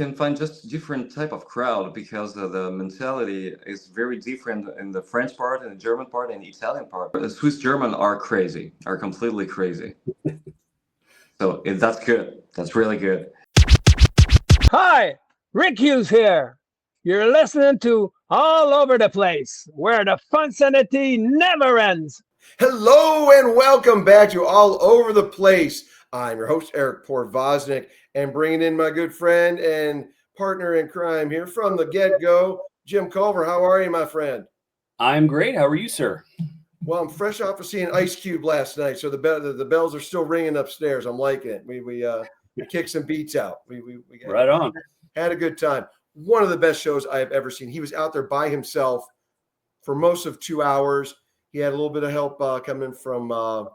can find just different type of crowd because the mentality is very different in the French part, and the German part, and the Italian part. The Swiss German are crazy, are completely crazy. So that's good. That's really good. Hi, Rick Hughes here. You're listening to All Over the Place, where the funsanity never ends. Hello and welcome back to All Over the Place. I'm your host, Eric Porvoznik, and bringing in my good friend and partner in crime here from the get-go, Jim Culver. How are you, my friend? I'm great. How are you, sir? Well, I'm fresh off of seeing Ice Cube last night, so the bells are still ringing upstairs. I'm liking it. We kicked some beats out. We Right on. had a good time. One of the best shows I have ever seen. He was out there by himself for most of 2 hours. He had a little bit of help coming from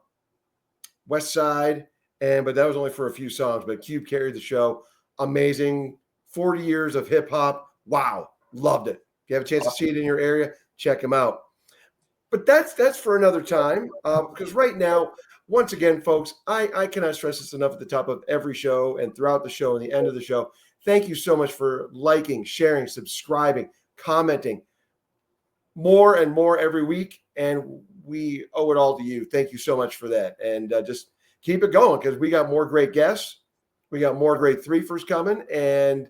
West Side, but that was only for a few songs. But Cube carried the show. Amazing. 40 years of hip hop. Wow. Loved it. If you have a chance to see it in your area, check him out. But that's for another time, because right now, once again, folks, I cannot stress this enough at the top of every show and throughout the show and the end of the show. Thank you so much for liking, sharing, subscribing, commenting more and more every week. And we owe it all to you. Thank you so much for that. And just keep it going, because we got more great guests. We got more great threefers coming. And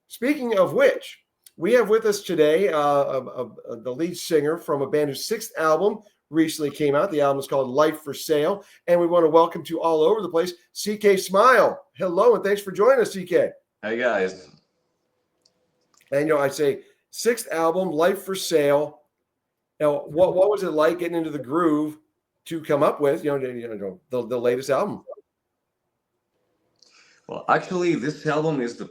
speaking of which, we have with us today the lead singer from a band whose sixth album recently came out. The album is called Life for Sale. And we want to welcome to All Over the Place, CK Smile. Hello, and thanks for joining us, CK. Hey, guys. And, I say sixth album, Life for Sale. Now, what was it like getting into the groove to come up with, the latest album? Well, actually, this album is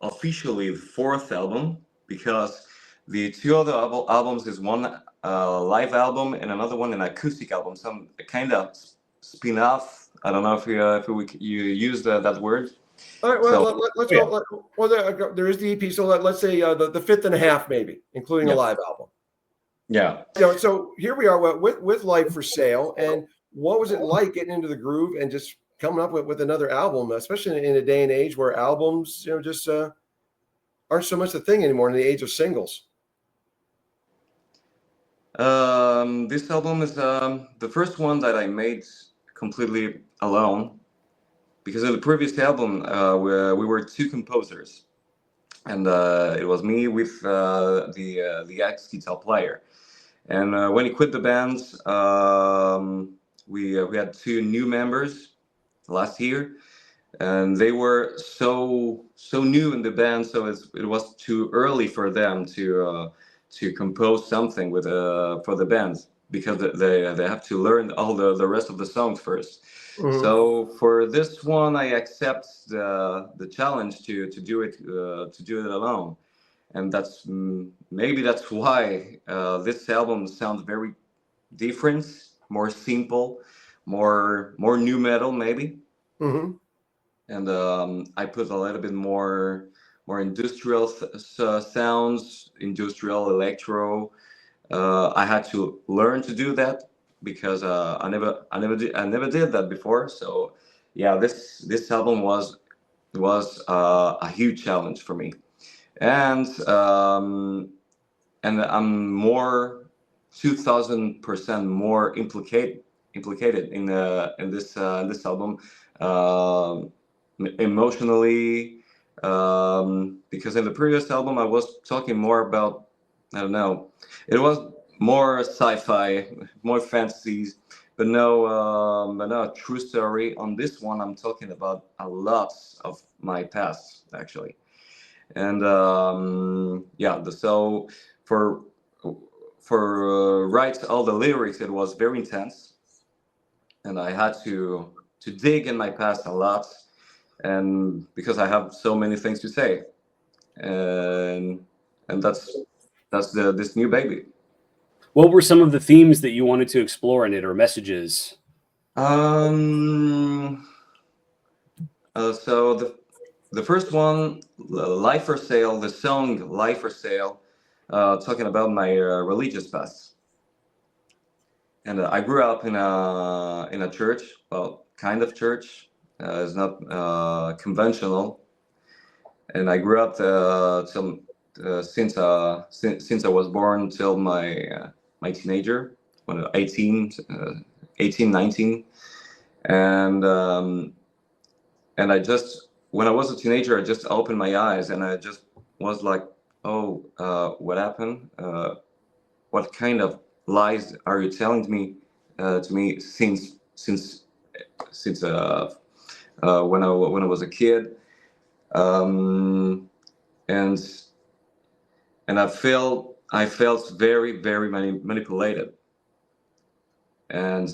officially the fourth album, because the two other albums is one live album and another one an acoustic album, some kind of spin-off. I don't know if you use that word. All right, well, let's go. Well, there is the EP, so let's say the fifth and a half, maybe, including a live album. Yeah. So here we are with Life for Sale. And what was it like getting into the groove and just coming up with another album, especially in a day and age where albums, just aren't so much the thing anymore in the age of singles? This album is the first one that I made completely alone, because in the previous album we were two composers, and it was me with the ex-guitar player. And when he quit the band, we had two new members last year, and they were so new in the band, so it was too early for them to compose something with for the band, because they have to learn all the rest of the songs first. Mm-hmm. So for this one, I accept the challenge to do it alone, and maybe that's why this album sounds very different, more simple, more new metal maybe. Mm-hmm. And I put a little bit more industrial sounds, industrial electro. I had to learn to do that, because I never did that before. So yeah, this album was a huge challenge for me, and I'm more 2,000% more implicated in this album, emotionally, because in the previous album I was talking more about, I don't know, it was more sci-fi, more fantasies, but no true story. On this one, I'm talking about a lot of my past, actually. And so for write all the lyrics, it was very intense, and I had to dig in my past a lot, and because I have so many things to say, and that's this new baby. What were some of the themes that you wanted to explore in it, or messages? So the first one, Life for Sale, the song Life for Sale, talking about my religious past. And I grew up in a church, well, kind of church. It's not conventional. and I grew up since I was born till my teenager, when I was 18, 19, and I just, when I was a teenager, I just opened my eyes and I just was like, oh, what happened? What kind of lies are you telling to me since when I was a kid? Um, and I felt very, very manipulated, and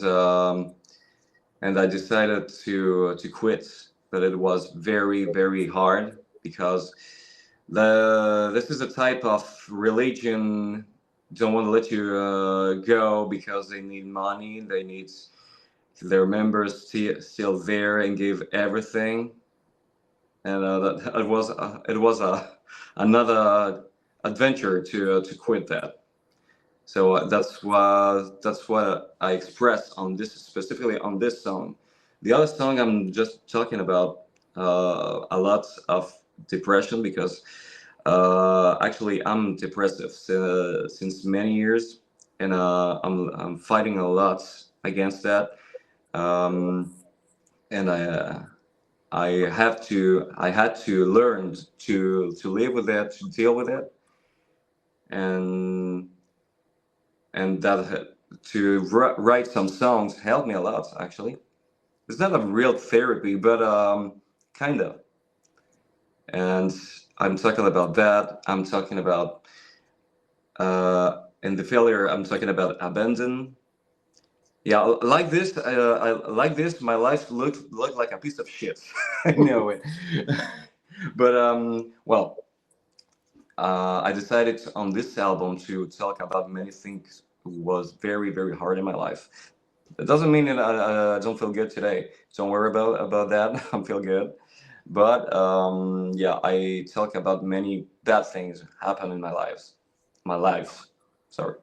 I decided to quit. But it was very, very hard, because this is a type of religion don't want to let you go, because they need money, they need their members still there and give everything, and that it was another adventure to quit that. So that's what I express on this, specifically on this song. The other song, I'm just talking about a lot of depression, because actually I'm depressive since many years, and I'm fighting a lot against that, um, and I had to learn to live with it, to deal with it, and that to write some songs helped me a lot. Actually, it's not a real therapy, but kind of. And I'm talking about that. I'm talking about in the failure. I'm talking about abandon. Yeah, like this. Like this. My life looked like a piece of shit. I know it. But well, I decided on this album to talk about many things was very, very hard in my life. It doesn't mean that I don't feel good today. Don't worry about that. I feel good. But yeah, I talk about many bad things happen in my life. Sorry.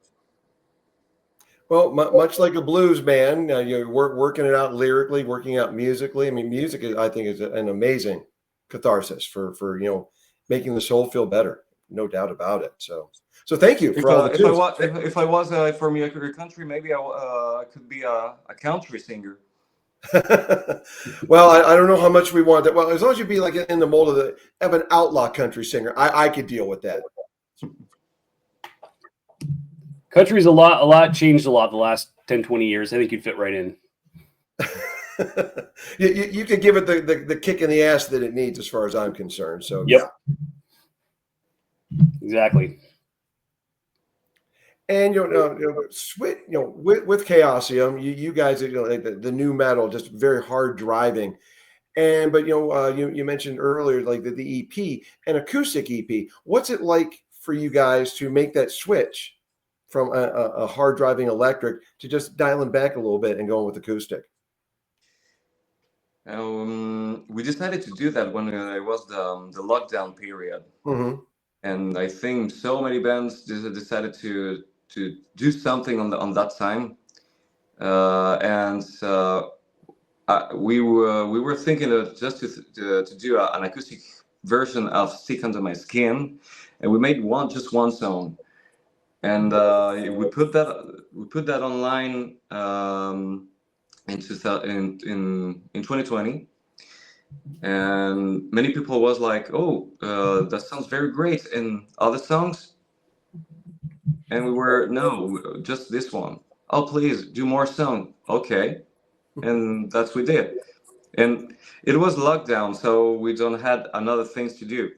Well, much like a blues band, you're working it out lyrically, working out musically. I mean, music, I think, is an amazing catharsis for making the soul feel better. No doubt about it. So thank you If for all the if I tunes. was if I was from your country, maybe I could be a country singer. Well, I don't know how much we want that. Well, as long as you be like in the mold of an outlaw country singer, I could deal with that. Country's a lot changed a lot the last 10, 20 years. I think you'd fit right in. You could give it the kick in the ass that it needs, as far as I'm concerned. So Yep. yeah. Exactly. And with Chaoseum, you guys, like the new metal, just very hard driving. And but you mentioned earlier, like the EP, an acoustic EP. What's it like for you guys to make that switch from a hard driving electric to just dialing back a little bit and going with acoustic? We decided to do that when it was the lockdown period, Mm-hmm. and I think so many bands decided to do something on that time, and we were thinking of just to do an acoustic version of "Stick Under My Skin," and we made just one song, and we put that online in 2020, and many people was like, "Oh, that sounds very great," and other songs, and we were, no, just this one. Oh, please do more song. Okay, and that's we did, and it was lockdown, so we don't had another things to do.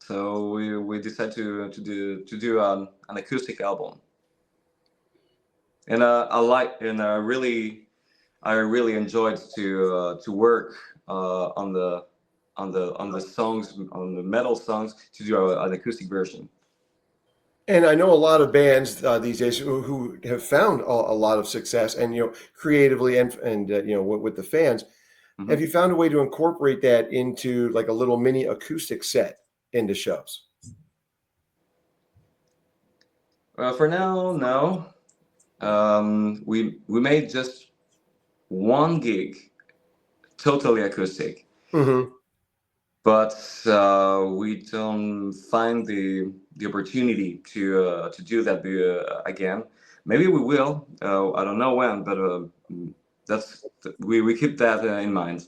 So we decided to do an acoustic album, and I really enjoyed to work on the songs, on the metal songs, to do an acoustic version. And I know a lot of bands these days who have found a lot of success, and creatively and with the fans. Have Mhm. you found a way to incorporate that into like a little mini acoustic set into shows? For now, no. We made just one gig, totally acoustic, Mm-hmm. but we don't find the opportunity to do that again. Maybe we will. I don't know when, but that's we keep that in mind.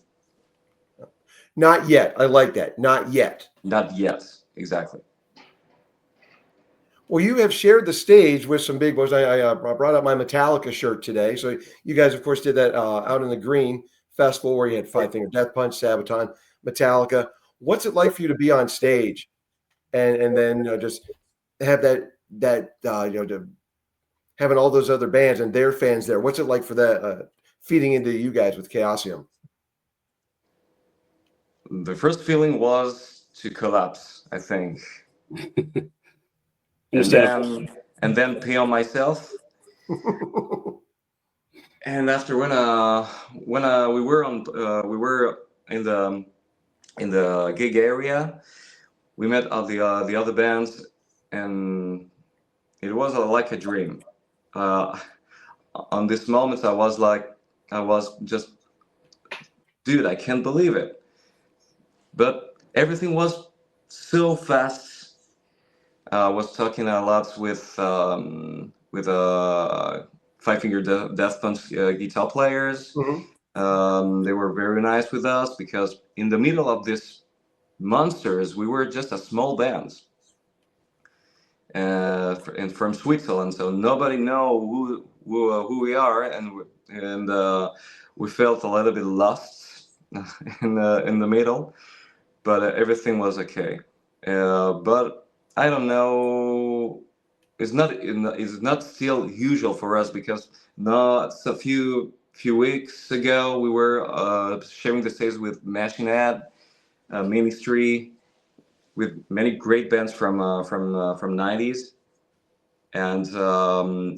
Not yet. I like that. Not yet. Not yet, exactly. Well, you have shared the stage with some big boys. I brought out my Metallica shirt today. So you guys, of course, did that out in the Green Festival where you had Five Finger Death Punch, Sabaton, Metallica. What's it like for you to be on stage and then just have that to having all those other bands and their fans there? What's it like for that feeding into you guys with Chaoseum? The first feeling was to collapse, I think. and then pee on myself. And after when we were in the gig area, we met the other bands, and it was like a dream. On this moment, I was just, dude, I can't believe it. But everything was so fast. I was talking a lot with Five Finger Death Punch guitar players. Mm-hmm. They were very nice with us because in the middle of this monsters, we were just a small band, and from Switzerland, so nobody know who we are, and we felt a little bit lost in the middle, but everything was okay. But I don't know. It's not still usual for us because it's a few weeks ago we were sharing the stage with Machine Head, Ministry, with many great bands from 90s, and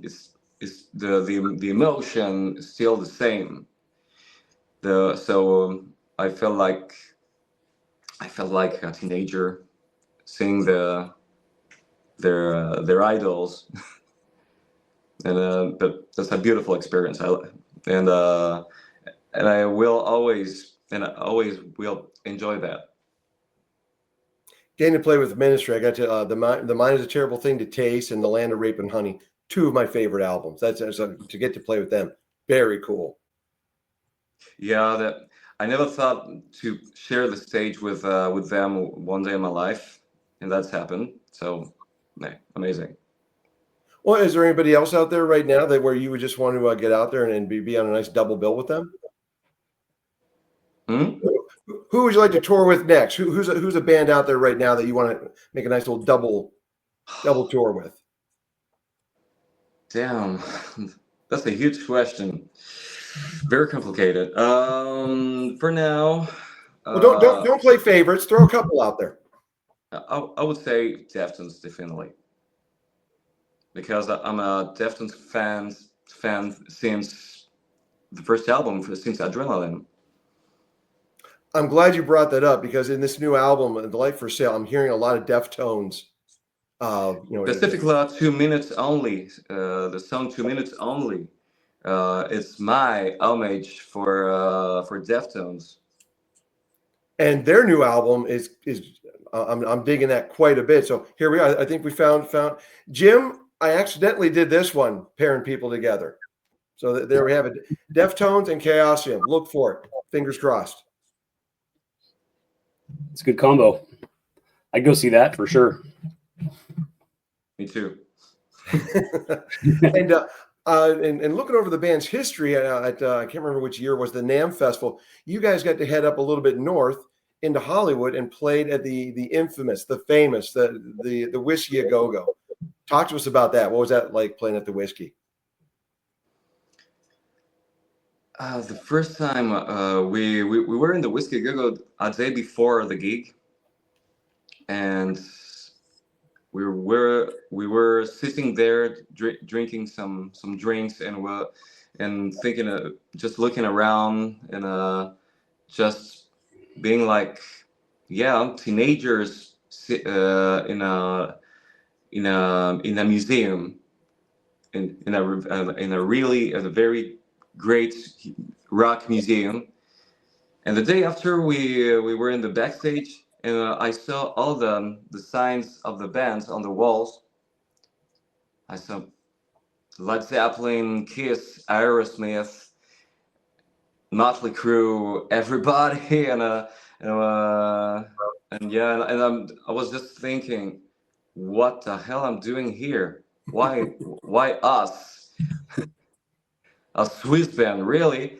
it's the emotion is still the same. I felt like a teenager seeing their idols, and but that's a beautiful experience. And I will always will enjoy that. Getting to play with Ministry, I got to the Mind is a Terrible Thing to Taste and The Land of Rape and Honey, two of my favorite albums. That's to get to play with them. Very cool. Yeah, that I never thought to share the stage with them one day in my life, and that's happened. So, amazing. Well, is there anybody else out there right now that where you would just want to get out there and be on a nice double bill with them? Who would you like to tour with next? Who's a band out there right now that you want to make a nice little double tour with? Damn, that's a huge question. Very complicated. For now, Well, don't play favorites. Throw a couple out there. I would say Deftones definitely, because I'm a Deftones fan since the first album, since Adrenaline. I'm glad you brought that up because in this new album, The Light for Sale, I'm hearing a lot of Deftones. Specifically, 2 minutes only. The song 2 minutes only. It's my homage for Deftones. And their new album is I'm digging that quite a bit. So here we are. I think we found Jim. I accidentally did this one, pairing people together. So there we have it. Deftones and Chaoseum. Look for it. Fingers crossed. It's a good combo. I'd go see that for sure. Me too. And looking over the band's history I can't remember which year was the NAMM Festival. You guys got to head up a little bit north into Hollywood and played at the infamous, the famous, the Whiskey A Go Go. Talk to us about that. What was that like playing at the Whiskey? The first time we were in the Whiskey A Go Go a day before the gig, and we were sitting there drinking some drinks and thinking, just looking around and just being like, yeah, teenagers in a museum in a very great rock museum. And the day after we were in the backstage, and I saw all the signs of the bands on the walls. I saw Led Zeppelin, Kiss, Aerosmith, Motley Crue, everybody, and, uh, and yeah, and I was just thinking, what the hell I'm doing here? Why us? A Swiss band, really?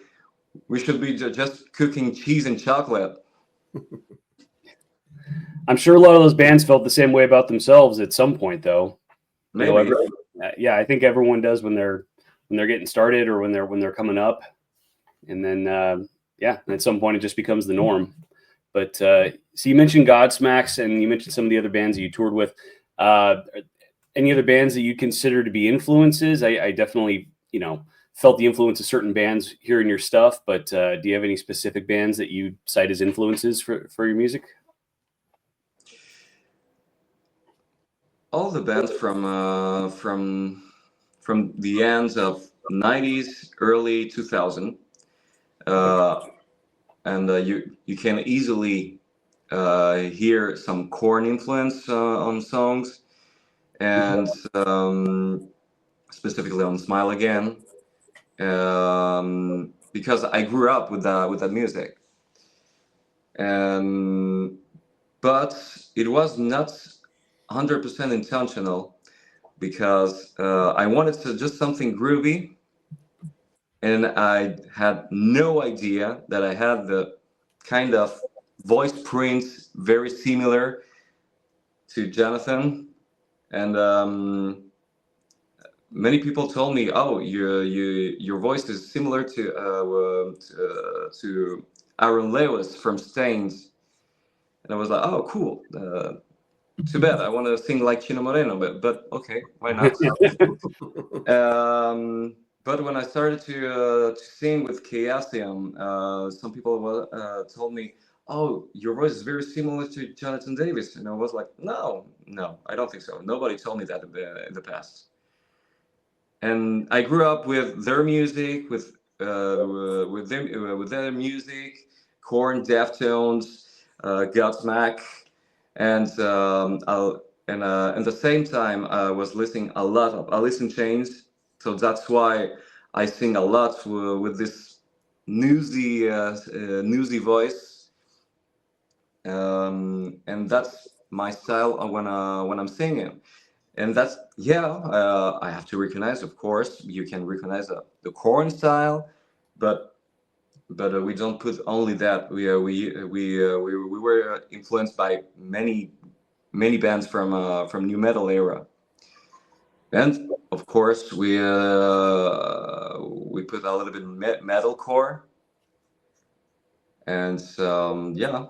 We should be just cooking cheese and chocolate. I'm sure a lot of those bands felt the same way about themselves at some point, though. You know, Maybe. yeah, I think everyone does when they're getting started or when they're coming up, and then yeah, at some point it just becomes the norm. But so you mentioned Godsmacks, and you mentioned some of the other bands that you toured with. Any other bands that you consider to be influences? I definitely, felt the influence of certain bands hearing your stuff, but do you have any specific bands that you cite as influences for your music? All the bands from the ends of 90s, early 2000, and you can easily hear some Korn influence on songs, and specifically on Smile Again, because I grew up with that music, and but it was not 100% intentional, because I wanted to just something groovy, and I had no idea that I had the kind of voice prints very similar to Jonathan, and many people told me, "Oh, your voice is similar to Aaron Lewis from Stains," and I was like, "Oh, cool." Too bad. I want to sing like Chino Moreno, but okay, why not? But when I started to sing with Chaoseum, some people told me, "Oh, your voice is very similar to Jonathan Davis," and I was like, "No, I don't think so. Nobody told me that in the past." And I grew up with their music, with their music, Korn, Deftones, Godsmack, and at the same time I was listening a lot of Alice in Chains, so that's why I sing a lot with this newsy voice, and that's my style when I'm singing. And that's, yeah, I have to recognize, of course, you can recognize the Korn style, but we don't put only that. We were influenced by many bands from new metal era, and of course we put a little bit metalcore, and yeah,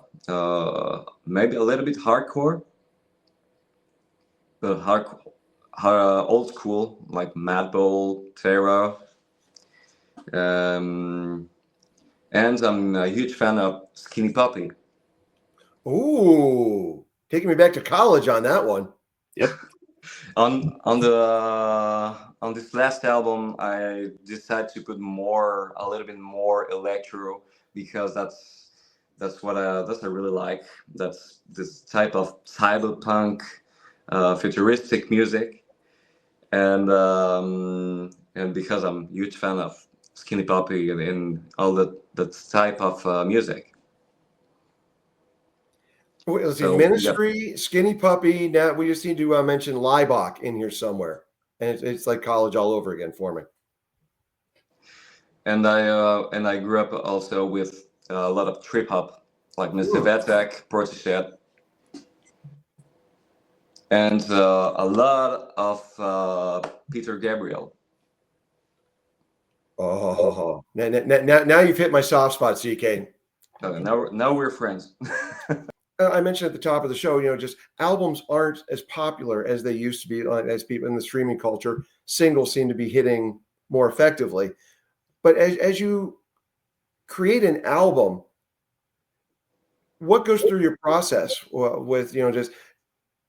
maybe a little bit hardcore, but old school like Madball, Terra, and I'm a huge fan of Skinny Puppy. Ooh, taking me back to college on that one. Yep. On this last album, I decided to put a little bit more electro, because that's what I really like. That's this type of cyberpunk, futuristic music, and because I'm a huge fan of Skinny Puppy and all that type of music. Wait, let's see, So, Ministry, Skinny Puppy. Now we just need to mention Liebach in here somewhere, and it's like college all over again for me. And I grew up also with a lot of trip hop, like Mr. Vetek, Proteshet, and a lot of Peter Gabriel. Oh, now you've hit my soft spot, CK. Now we're friends. I mentioned at the top of the show, just albums aren't as popular as they used to be, as people in the streaming culture. Singles seem to be hitting more effectively. But as you create an album, what goes through your process with, just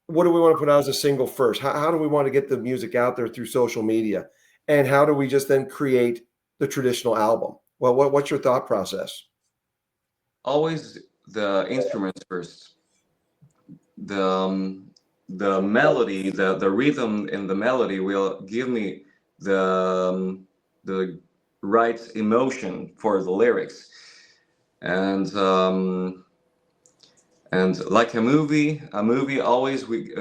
what do we want to put out as a single first? How do we want to get the music out there through social media? And how do we just then create the traditional album? Well, what's your thought process? Always the instruments first. the melody, the rhythm in the melody will give me the right emotion for the lyrics. And like a movie always we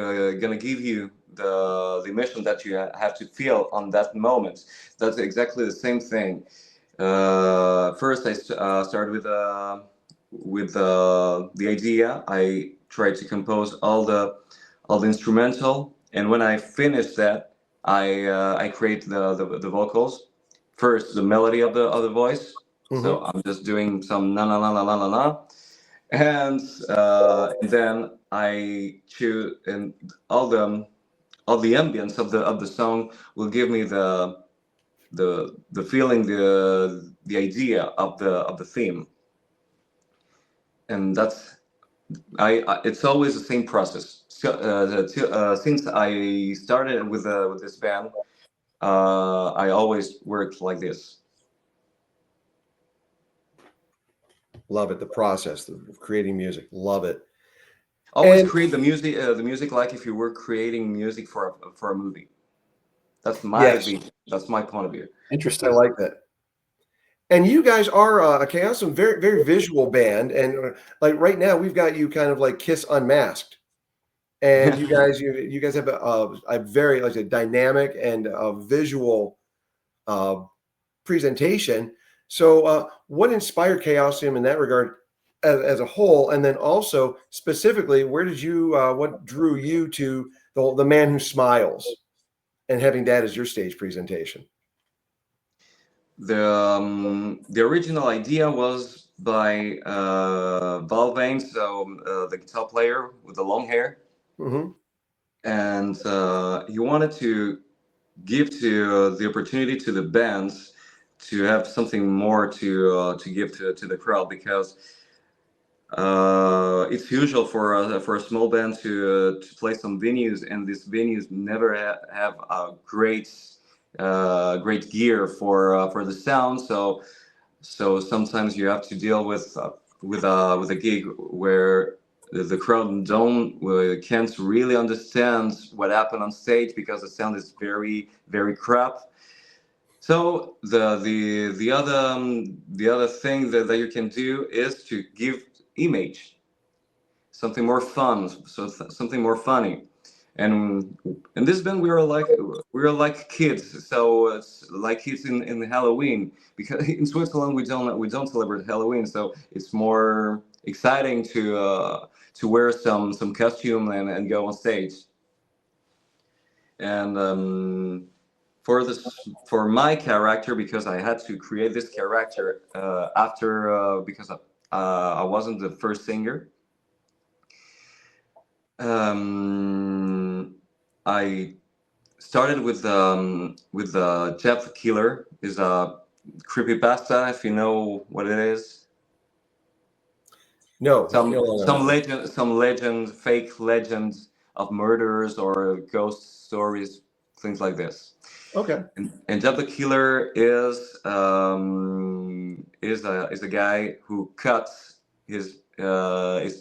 gonna give you the emotion that you have to feel on that moment. That's exactly the same thing. First, I started with the idea. I tried to compose all the instrumental, and when I finished that, I create the vocals. First, the melody of the voice. So I'm just doing some na na na na na na na, and then I choose, and all the ambience of the song will give me the feeling, the idea of the theme. And that's it's always the same process. So, since I started with this band, I always worked like this. Love it. The process of creating music. Love it. Always And create the music like if you were creating music for a movie. That's my yes, vision. That's my point of view. I Interesting. like that. And you guys are a Chaoseum, very, very visual band. And like right now, we've got you kind of like Kiss Unmasked. And you guys have a very like a dynamic and a visual uh, presentation. So, what inspired Chaosium in that regard as a whole, and then also specifically, where did you what drew you to the Man Who Smiles and having that as your stage presentation? The original idea was by Valvain, so the guitar player with the long hair, Mm-hmm. and he wanted to give to the opportunity to the bands to have something more to give to the crowd, because it's usual for a small band to play some venues, and these venues never have a great gear for the sound. So sometimes you have to deal with a gig where the crowd can't really understand what happened on stage because the sound is very very crap. So the other thing that you can do is to give image, something more fun, something more funny. And in this band we were like kids, so it's like kids in Halloween, because in Switzerland we don't celebrate Halloween, so it's more exciting to wear some costume and go on stage. And for my character, because I had to create this character after because I wasn't the first singer. I started with Jeff the Killer. Is a creepypasta, if you know what it is. No, Some no, no, some no. legend, fake legends of murders or ghost stories, things like this. Okay. And Jeff the Killer is a guy who cuts his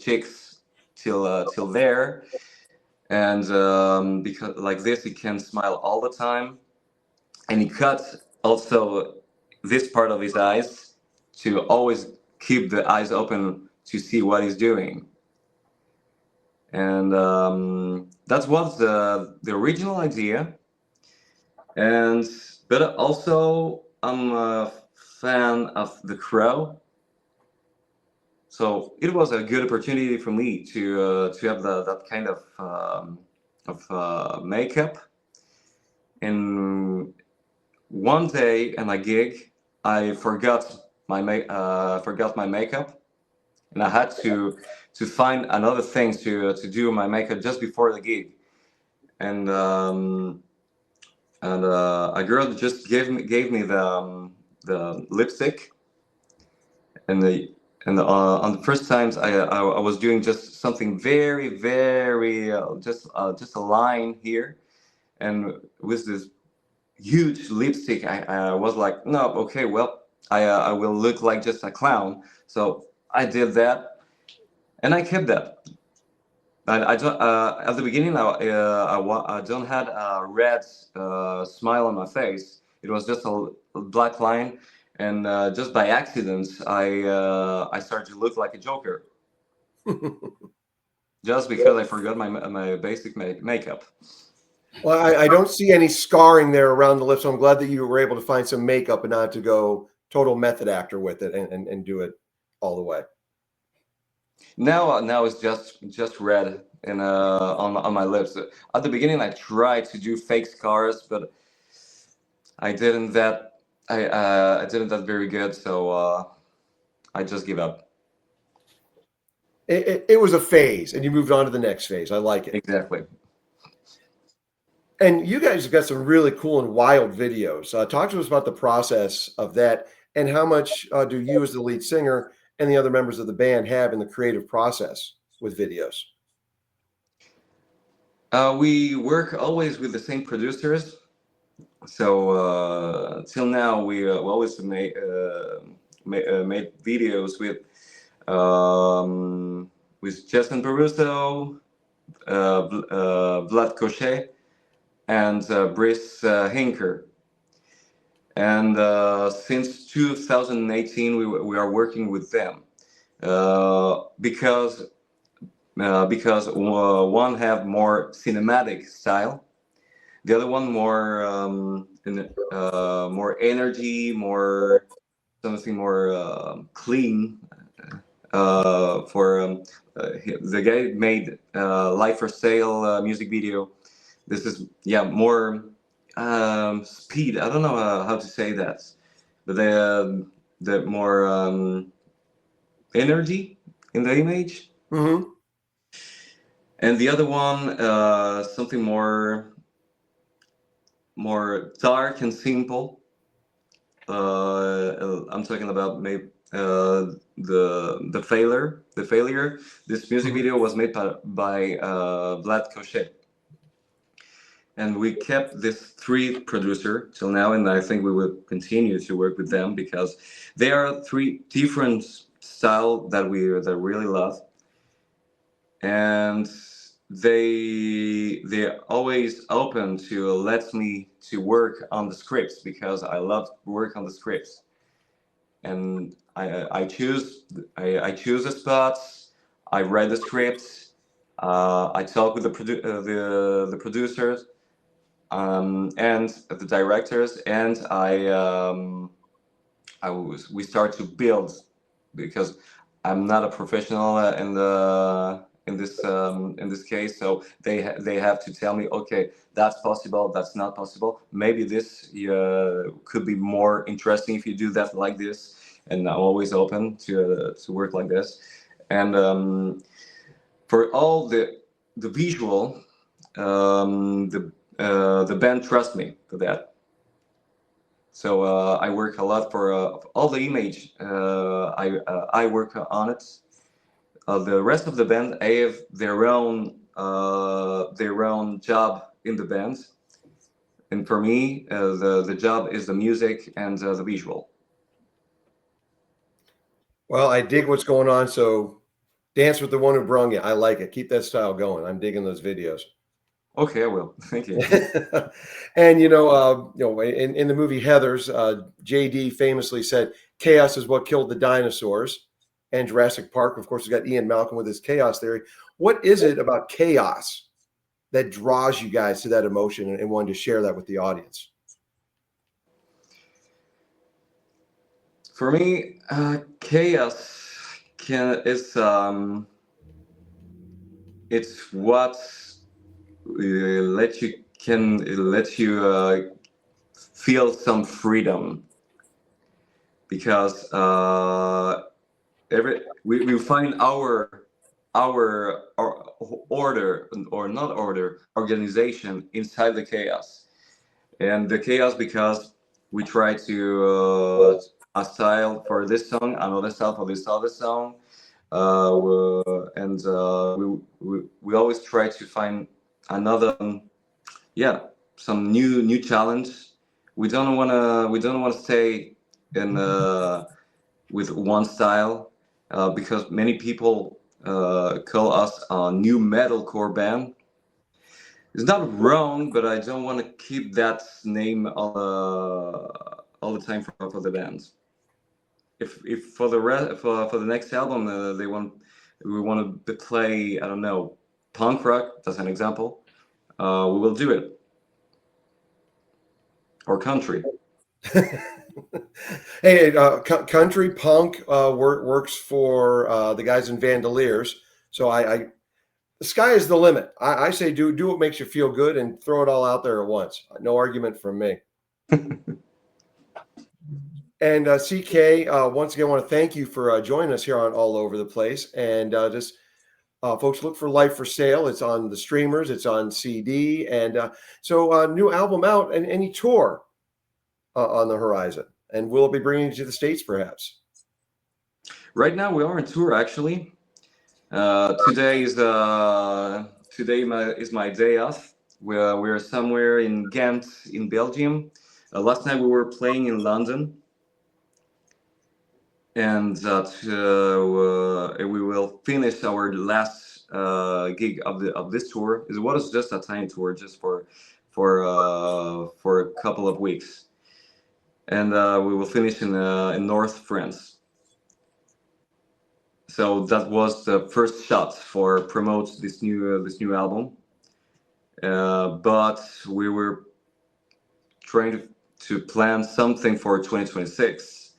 chicks till there, and because like this he can smile all the time, and he cuts also this part of his eyes to always keep the eyes open to see what he's doing. And that was the original idea. And but also I'm a fan of The Crow, so it was a good opportunity for me to have that kind of makeup. And one day in a gig, I forgot my makeup, and I had to find another thing to do my makeup just before the gig. And a girl just gave me the lipstick, and on the first times I was doing just something very very just a line here, and with this huge lipstick I was like, no, okay, well, I will look like just a clown, so I did that, and I kept that. I don't. At the beginning, I don't had a red smile on my face. It was just a black line, and just by accident, I started to look like a Joker just because I forgot my basic makeup. Well, I don't see any scarring there around the lips. So I'm glad that you were able to find some makeup and not to go total method actor with it and do it all the way. Now it's just red and on my lips. At the beginning, I tried to do fake scars, but I didn't that I didn't that very good. So I just give up. It was a phase, and you moved on to the next phase. I like it. Exactly. And you guys have got some really cool and wild videos. Talk to us about the process of that, and how much do you, as the lead singer, and the other members of the band have in the creative process with videos? We work always with the same producers. So till now, we always made videos with Jason Baruso, Vlad Cochet, and Brice Hinker. And since 2018, we are working with them because one have more cinematic style, the other one more energy, more something more clean. The guy made Life for Sale music video. This is more speed. I don't know how to say that, but the more energy in the image. Mm-hmm. And the other one, something more dark and simple. I'm talking about maybe the failure. This music video was made by Vlad Cochet. And we kept this 3 producer till now, and I think we will continue to work with them because they are 3 different style that we really love, and they're always open to let me to work on the scripts because I love to work on the scripts, and I choose the spots, I write the scripts, I talk with the producers. And the directors, and we start to build because I'm not a professional in this case, so they have to tell me, okay, that's possible, that's not possible. Maybe this could be more interesting if you do that like this, and I'm always open to work like this. And for all the visual, the band trusts me for that. So I work a lot for all the image. I work on it. The rest of the band have their own job in the band, and for me, the job is the music and the visual. Well, I dig what's going on. So dance with the one who brung you. I like it. Keep that style going. I'm digging those videos. Okay, I will. Thank you. And in the movie Heathers, JD famously said, "Chaos is what killed the dinosaurs." And Jurassic Park, of course, has got Ian Malcolm with his chaos theory. What is it about chaos that draws you guys to that emotion and wanting to share that with the audience? For me, chaos it's what let you feel some freedom, because we find our order or not order organization inside the chaos, and the chaos because we try to a style for this song, another style for this other song, and we always try to find another some new challenge. We don't want to stay in with one style, because many people call us a new metalcore band. It's not wrong, but I don't want to keep that name all the time for the bands. If for the next album we want to play, I don't know, punk rock, that's an example, we will do it, or country. Hey, country punk works for the guys in Vandaliers. So the sky is the limit. I say do what makes you feel good and throw it all out there at once. No argument from me. And CK, once again, I want to thank you for joining us here on All Over the Place. And just folks, look for Life for Sale. It's on the streamers. It's on CD. And so new album out and any tour on the horizon. And will it be bringing you to the States perhaps? Right now we are on tour, actually. Today is my day off. We're somewhere in Ghent in Belgium. Last night we were playing in London, and we will finish our last gig of this tour. It was just a tiny tour, just for a couple of weeks, and we will finish in North France. So that was the first shot for promote this new album, but we were trying to plan something for 2026.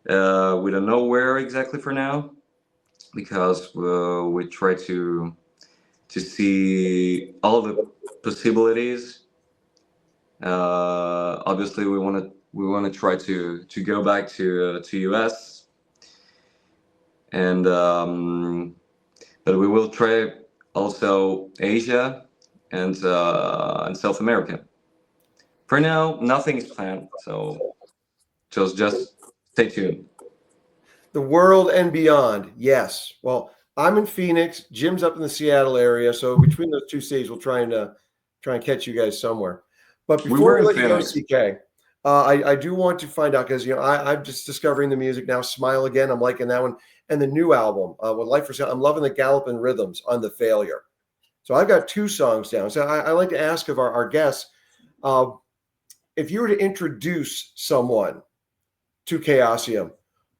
We don't know where exactly for now, because we try to see all the possibilities. Obviously, we want to try to go back to US. And but we will try also Asia and South America. For now, nothing is planned, so just stay tuned. The world and beyond, yes. Well, I'm in Phoenix. Jim's up in the Seattle area, so between those two cities, we'll try and catch you guys somewhere. But before we let you go, CK, I do want to find out, because I'm just discovering the music now. Smile Again, I'm liking that one. And the new album, with Life for Sale, I'm loving the Galloping Rhythms on The Failure. So I've got 2 songs down. So I like to ask of our guests, if you were to introduce someone to Chaoseum,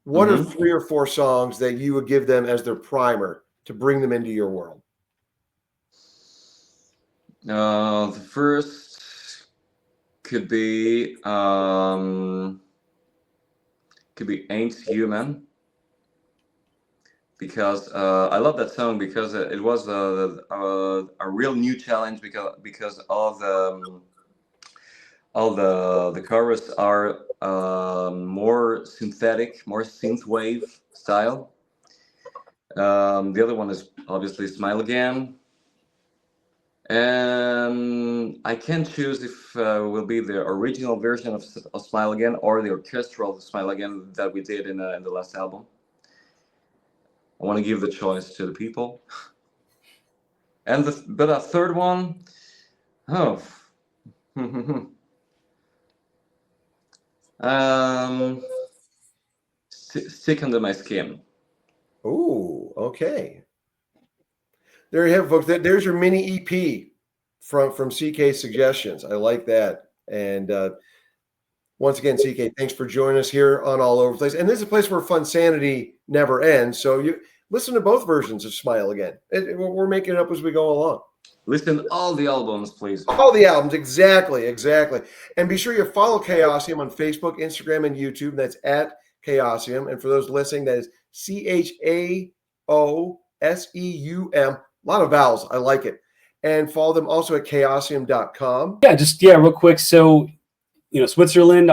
what are 3 or 4 songs that you would give them as their primer to bring them into your world? The first could be Ain't Human. Because I love that song, because it was a real new challenge, because all the chorus are more synthetic, more synthwave style. The other one is obviously Smile Again, and I can choose if it will be the original version of Smile Again or the orchestral Smile Again that we did in the last album. I want to give the choice to the people. And but a third one, Stick Under My Skin. Oh, okay. There you have it, folks. There's your mini EP from CK's suggestions. I like that. And once again, CK, thanks for joining us here on All Over the Place. And this is a place where fun sanity never ends. So you listen to both versions of Smile Again. We're making it up as we go along. Listen to all the albums, please. All the albums, exactly. And be sure you follow Chaoseum on Facebook, Instagram, and YouTube. That's at Chaoseum. And for those listening, that is CHAOSEUM. A lot of vowels. I like it. And follow them also at chaoseum.com. Yeah, real quick. So, Switzerland,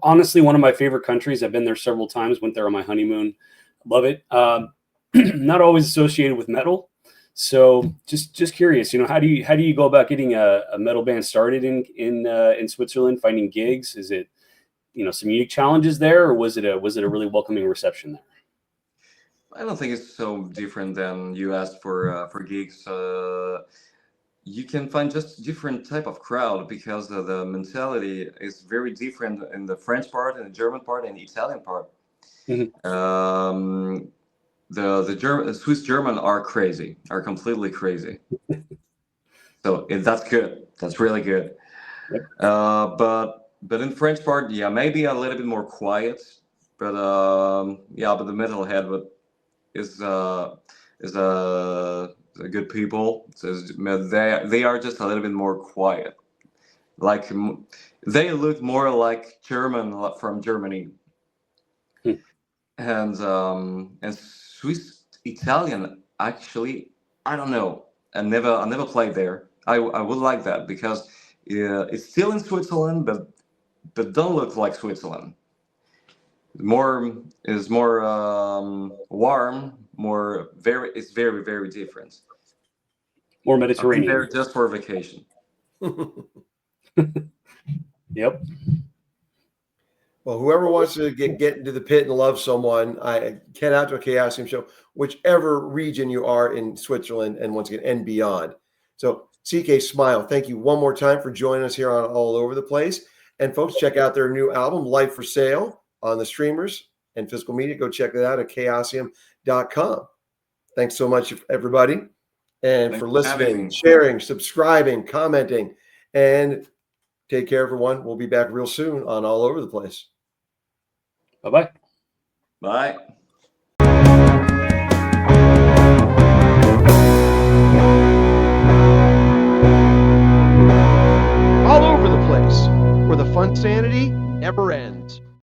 honestly, one of my favorite countries. I've been there several times, went there on my honeymoon. Love it. Not always associated with metal. So just curious, how do you go about getting a metal band started in Switzerland, finding gigs? Is it, some unique challenges there, or was it a really welcoming reception there? I don't think it's so different than you asked for gigs. You can find just different type of crowd, because the mentality is very different in the French part, and the German part, and the Italian part. Mm-hmm. the Swiss German are crazy, are completely crazy. So that's good. That's really good. Yep. But in French part, yeah, maybe a little bit more quiet. But but the metalhead is a good people. So they are just a little bit more quiet. Like they look more like German from Germany, Hmm. and Swiss Italian. Actually, I don't know. I never played there. I would like that because it's still in Switzerland, but don't look like Switzerland. More is more warm. More very. It's very very different. More I've been Mediterranean. there just for vacation. Yep. Well, whoever wants to get into the pit and love someone, I head out to a Chaoseum show, whichever region you are in Switzerland, and once again, and beyond. So, CK Smile, thank you one more time for joining us here on All Over the Place. And folks, check out their new album, Life for Sale, on the streamers and physical media. Go check it out at chaoseum.com. Thanks so much, everybody, and Thanks for for having listening, me. sharing, subscribing, commenting, and take care, everyone. We'll be back real soon on All Over the Place. Bye-bye. Bye. All Over the Place, where the fun sanity never ends.